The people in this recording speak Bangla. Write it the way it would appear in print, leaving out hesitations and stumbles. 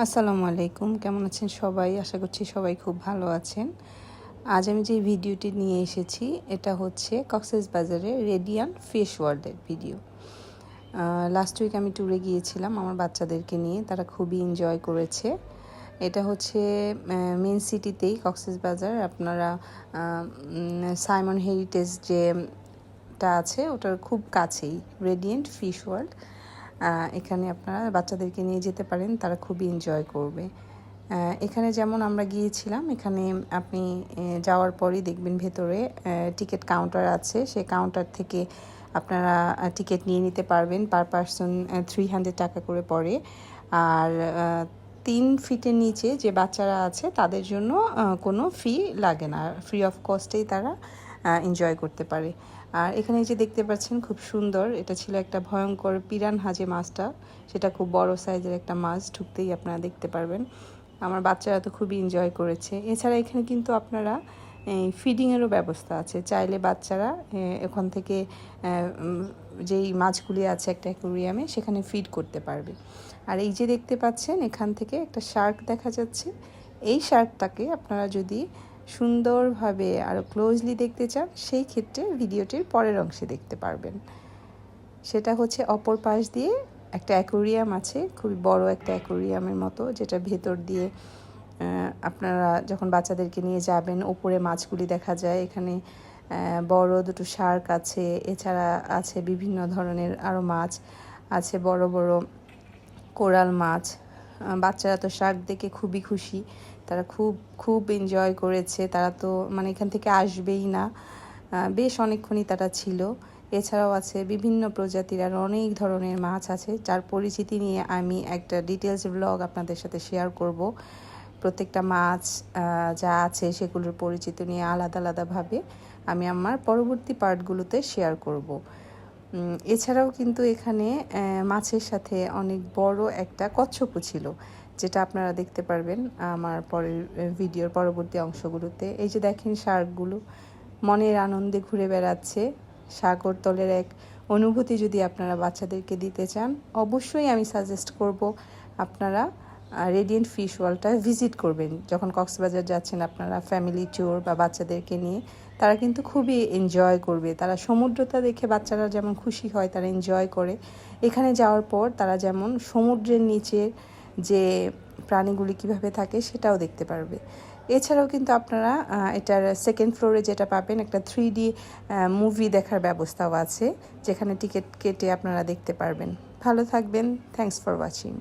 আসসালামু আলাইকুম, কেমন আছেন সবাই? আশা করছি সবাই খুব ভালো আছেন। আজ আমি যে ভিডিওটি নিয়ে এসেছি এটা হচ্ছে কক্সবাজারের রেডিয়ান ফিশ ওয়ার্ল্ডের ভিডিও। লাস্ট উইক আমি ট্যুরে গিয়েছিলাম আমার বাচ্চাদেরকে নিয়ে, তারা খুবই এনজয় করেছে। এটা হচ্ছে মেন সিটিতেই কক্সবাজার। আপনারা সাইমন হেরিটেজ যেটা আছে ওটার খুব কাছেই রেডিয়েন্ট ফিশ ওয়ার্ল্ড। এখানে আপনারা বাচ্চাদেরকে নিয়ে যেতে পারেন, তারা খুবই এনজয় করবে। এখানে যেমন আমরা গিয়েছিলাম, এখানে আপনি যাওয়ার পরই দেখবেন ভেতরে টিকিট কাউন্টার আছে। সেই কাউন্টার থেকে আপনারা টিকিট নিয়ে নিতে পারবেন। পার পারসন 300 টাকা করে পড়ে। আর 3 ফিটের নিচে যে বাচ্চারা আছে তাদের জন্য কোনো ফি লাগে না, ফ্রি অফ কস্টেই তারা এনজয় করতে পারে। আর এখানে যে দেখতে পাচ্ছেন খুব সুন্দর, এটা ছিল একটা ভয়ঙ্কর পিরানহা যে মাছটা, সেটা খুব বড় সাইজের একটা মাছ, ঢুকতেই আপনারা দেখতে পারবেন। আমার বাচ্চারা তো খুবই এনজয় করেছে। এছাড়া এখানে কিন্তু আপনারা ফিডিংয়েরও ব্যবস্থা আছে, চাইলে বাচ্চারা এখান থেকে যেই মাছগুলি আছে একটা অ্যাকোয়ারিয়ামে সেখানে ফিড করতে পারবে। আর এই যে দেখতে পাচ্ছেন এখান থেকে একটা শার্ক দেখা যাচ্ছে, এই শার্কটাকে আপনারা যদি সুন্দরভাবে আরও ক্লোজলি দেখতে চান সেই ক্ষেত্রে ভিডিওটির পরের অংশে দেখতে পারবেন। সেটা হচ্ছে অপর পাশ দিয়ে একটা অ্যাকোয়ারিয়াম আছে, খুবই বড় একটা অ্যাকোয়ারিয়ামের মতো, যেটা ভেতর দিয়ে আপনারা যখন বাচ্চাদেরকে নিয়ে যাবেন ওপরে মাছগুলি দেখা যায়। এখানে বড় দুটো শার্ক আছে, এছাড়া আছে বিভিন্ন ধরনের আরও মাছ আছে, বড় বড় কোরাল মাছ। বাচ্চারা তো শার্ক দেখে খুবই খুশি, তারা খুব খুব এনজয় করেছে। তারা তো মানে এখান থেকে আসবেই না, বেশ অনেকক্ষণই তারা ছিল। এছাড়াও আছে বিভিন্ন প্রজাতির আর অনেক ধরনের মাছ আছে, যার পরিচিতি নিয়ে আমি একটা ডিটেলস ব্লগ আপনাদের সাথে শেয়ার করব। প্রত্যেকটা মাছ যা আছে সেগুলোর পরিচিতি নিয়ে আলাদা আলাদাভাবে আমি আমার পরবর্তী পার্টগুলোতে শেয়ার করব। এছাড়াও কিন্তু এখানে মাছের সাথে অনেক বড় একটা কচ্ছপও ছিল, যেটা আপনারা দেখতে পারবেন আমার পরের ভিডিওর পরবর্তী অংশগুলোতে। এই যে দেখেন শার্কগুলো মনের আনন্দে ঘুরে বেড়াচ্ছে। সাগর তলের এক অনুভূতি যদি আপনারা বাচ্চাদেরকে দিতে চান, অবশ্যই আমি সাজেস্ট করব আপনারা রেডিয়েন্ট ফিশ ওয়ার্ল্ডটা ভিজিট করবেন। যখন কক্সবাজার যাচ্ছেন আপনারা ফ্যামিলি ট্যুর বা বাচ্চাদেরকে নিয়ে, তারা কিন্তু খুবই এনজয় করবে। তারা সমুদ্রটা দেখে বাচ্চারা যেমন খুশি হয়, তারা এনজয় করে। এখানে যাওয়ার পর তারা যেমন সমুদ্রের নিচের যে প্রাণীগুলি কিভাবে থাকে সেটাও দেখতে পারবে। এছাড়াও কিন্তু আপনারা এটার সেকেন্ড ফ্লোরে যেটা পাবেন, একটা 3D মুভি দেখার ব্যবস্থাও আছে, যেখানে টিকিট কেটে আপনারা দেখতে পারবেন। ভালো থাকবেন, থ্যাঙ্কস ফর ওয়াচিং।